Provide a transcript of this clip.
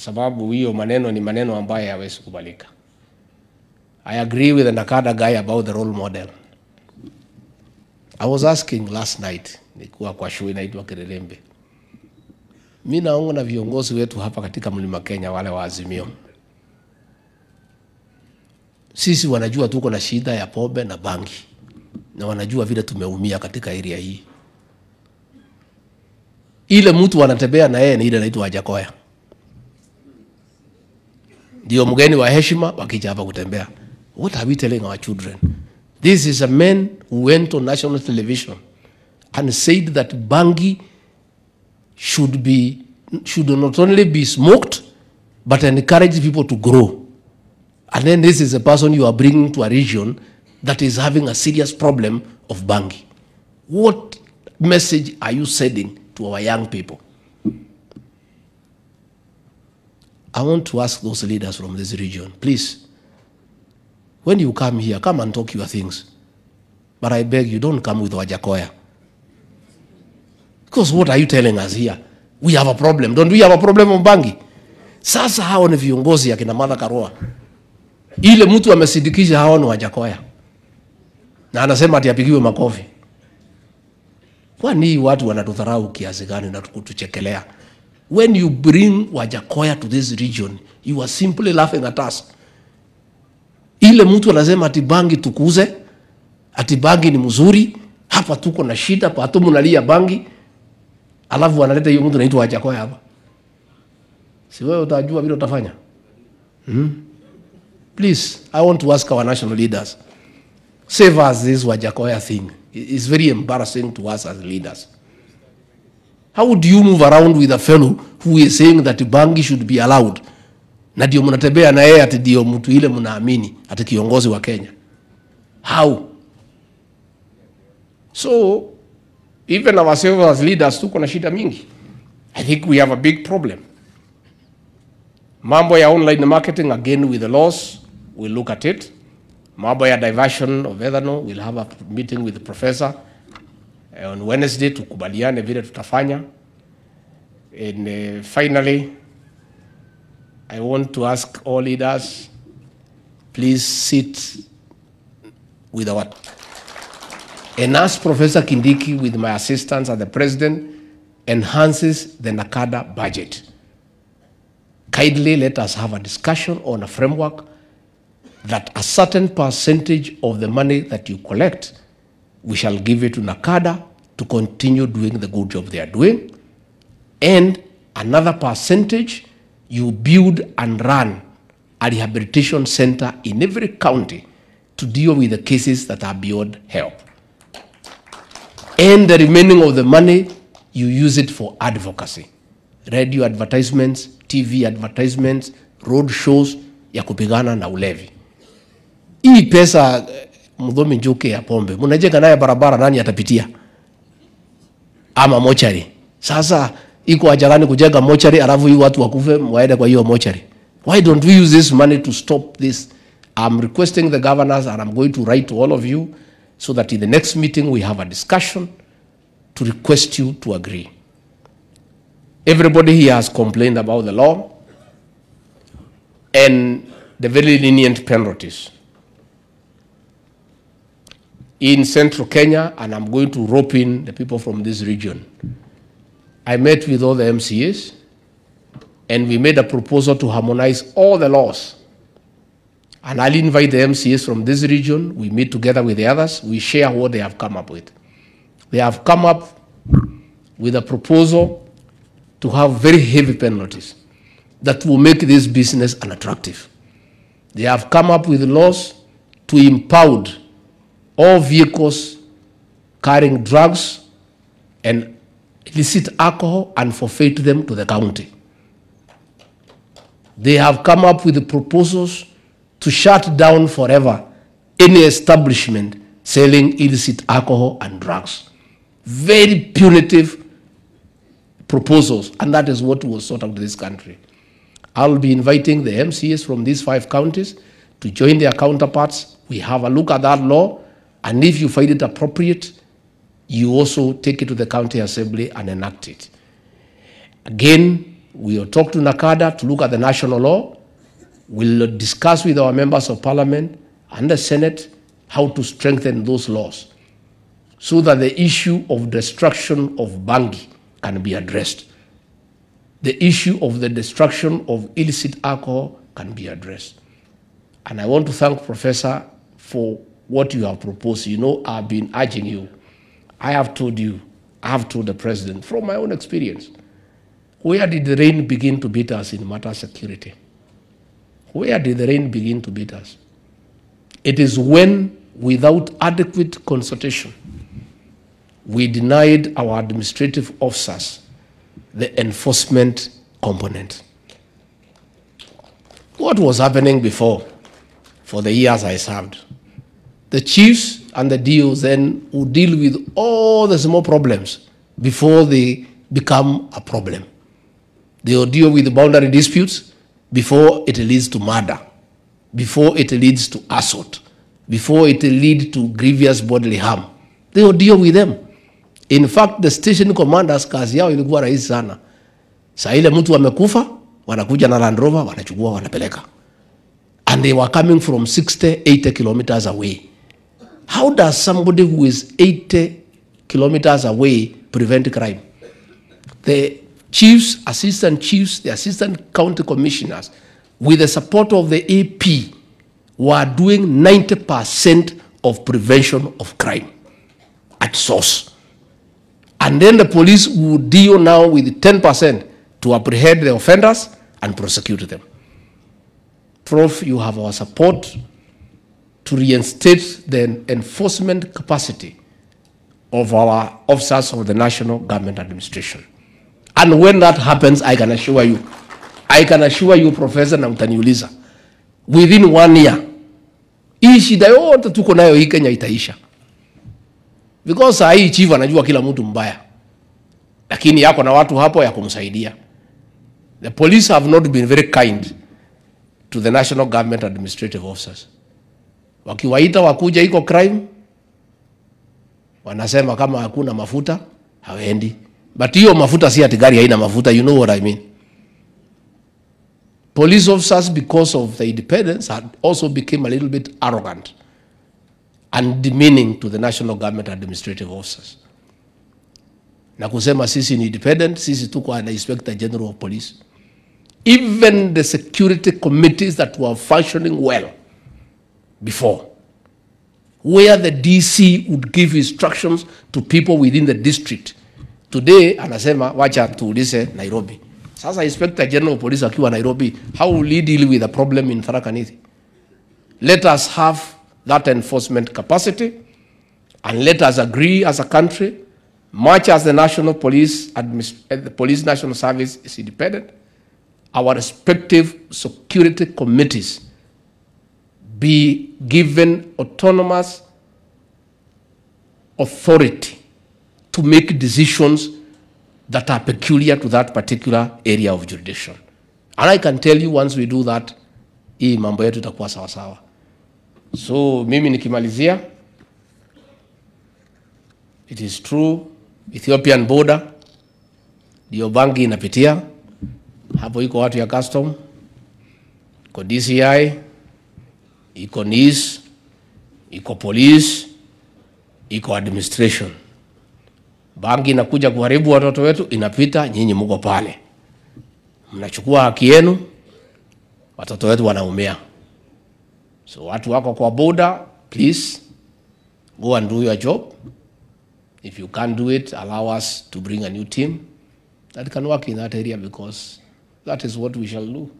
sababu hiyo maneno ni maneno ambayo hayawezi kubalika. I agree with the Nakada guy about the role model. I was asking last night, nilikuwa kwa show inaitwa Kirelembe. Mimi naona viongozi wetu hapa katika Mlima Kenya wale wa Azimio. Sisi wanajua tuko na shida ya pombe na bangi. Na wanajua vile tumeumia katika area hii. Ile mtu wanatembea na yeye ni ile anaitwa Wajackoya. Ndio mgeni wa heshima wakija hapa kutembea. What are we telling our children? This is a man who went on national television and said that Bangi should not only be smoked, but encourage people to grow. And then this is a person you are bringing to a region that is having a serious problem of Bangi. What message are you sending to our young people? I want to ask those leaders from this region, please, when you come here, come and talk your things. But I beg you, don't come with Wajackoya. Because what are you telling us here? We have a problem. Don't we have a problem on Bangi? Sasa hao ni viongozi ya kina Martha Karua. Ile mtu amesindikisha hao ni Wajackoya. Na anasema ati apigiwe makofi. Kwani watu wanatudharau kiasi gani na kutuchekelea? When you bring Wajackoya to this region, you are simply laughing at us. Ile mtu anasema ati Bangi tukuze, ati Bangi ni mzuri, hapa tuko na shida, pato mnalia Bangi, alafu analeta hiyo mtu anaitwa Wajackoya hapa. Si wewe utajua vile utafanya? Please, I want to ask our national leaders, save us this Wajackoya thing. It's very embarrassing to us as leaders. How would you move around with a fellow who is saying that Bangi should be allowed? Na ndio mnatembea na yeye ati ndio mtu ile mnaamini ati kiongozi wa Kenya. How? So, even ourselves as leaders tuko na shida mingi. I think we have a big problem. Mambo ya online marketing, again with the laws, we'll look at it. Mambo ya diversion of ethanol, we'll have a meeting with the professor on Wednesday tukubaliane vile tutafanya. And finally, I want to ask all leaders, please sit with our... And ask Professor Kindiki with my assistants and the president enhances the Nakada budget. Kindly let us have a discussion on a framework that a certain percentage of the money that you collect, we shall give it to Nakada to continue doing the good job they are doing. And another percentage, you build and run a rehabilitation center in every county to deal with the cases that are beyond help. And the remaining of the money, you use it for advocacy. Radio advertisements, TV advertisements, road shows ya kupigana na ulevi. Hii pesa mdhomi njuke ya pombe, munajenga naye barabara, nani atapitia? Ama mochari. Sasa iko haja gani kujenga mochari alafu hii watu wakufe waende kwa hiyo mochari? Why don't we use this money to stop this? I'm requesting the governors, and I'm going to write to all of you so that in the next meeting we have a discussion to request you to agree. Everybody here has complained about the law and the very lenient penalties. In central Kenya, and I'm going to rope in the people from this region, I met with all the MCAs, and we made a proposal to harmonize all the laws. And I'll invite the MCAs from this region. We meet together with the others. We share what they have come up with. They have come up with a proposal to have very heavy penalties that will make this business unattractive. They have come up with laws to impound all vehicles carrying drugs and illicit alcohol and forfeit them to the county. They have come up with the proposals to shut down forever any establishment selling illicit alcohol and drugs. Very punitive proposals, and that is what will sort out this country. I'll be inviting the MCAs from these 5 counties to join their counterparts. We have a look at that law, and if you find it appropriate, you also take it to the county assembly and enact it. Again, We'll talk to NACADA to look at the national law. We'll discuss with our members of parliament and the Senate how to strengthen those laws so that the issue of destruction of Bangi can be addressed. The issue of the destruction of illicit alcohol can be addressed. And I want to thank Professor for what you have proposed. You know, I've been urging you. I have told you, I have told the President from my own experience. Where did the rain begin to beat us in matter of security? Where did the rain begin to beat us? It is when, without adequate consultation, we denied our administrative officers the enforcement component. What was happening before, for the years I served? The chiefs and the DOs then would deal with all the small problems before they become a problem. They will deal with the boundary disputes before it leads to murder, before it leads to assault, before it leads to grievous bodily harm. They will deal with them. In fact, the station commanders kazi yao ilikuwa rahisi sana. Saa ile mtu amekufa, wanakuja na Land Rover, wanachukua, wanapeleka. And they were coming from 60, 80 kilometers away. How does somebody who is 80 kilometers away prevent crime? The chiefs, assistant chiefs, the assistant county commissioners, with the support of the AP, were doing 90% of prevention of crime at source. And then the police would deal now with 10% to apprehend the offenders and prosecute them. Prof, you have our support to reinstate the enforcement capacity of our officers of the National Government Administration. And when that happens, I can assure you, Professor, na mtaniuliza, within 1 year, hii shida yote tuko nayo hii Kenya itaisha. Because hii chief anajua kila mtu mbaya. Lakini yako na watu hapo ya kumsaidia. The police have not been very kind to the National Government Administrative Officers. Wakiwaita wakuja iko crime, wanasema kama hakuna mafuta, hawendi. But hiyo mafuta si ati gari haina mafuta, you know what I mean. Police officers, because of the independence, had also became a little bit arrogant and demeaning to the National Government Administrative Officers. Na kusema sisi ni independent, sisi tuko na Inspector General of Police. Even the security committees that were functioning well before, where the DC would give instructions to people within the district. Today, anasema, wacha tuulize Nairobi. Sasa Inspector General of Police akiwa Nairobi, how will he deal with the problem in Tharaka Nithi? Let us have that enforcement capacity, and let us agree as a country, much as the National Police, the Police National Service is independent, our respective security committees be given autonomous authority to make decisions that are peculiar to that particular area of jurisdiction. And I can tell you, once we do that, hii mambo yetu itakuwa sawa sawa. So mimi nikimalizia, it is true, Ethiopian border ndio Bangi inapitia. Hapo iko watu ya custom, iko DCI, iko NIS, iko police, iko administration. Bangi inakuja kuharibu watoto wetu, inapita, nyinyi mko pale. Mnachukua haki yenu, watoto wetu wanaumia. So watu wako kwa border, please go and do your job. If you can't do it, allow us to bring a new team that can work in that area, because that is what we shall do.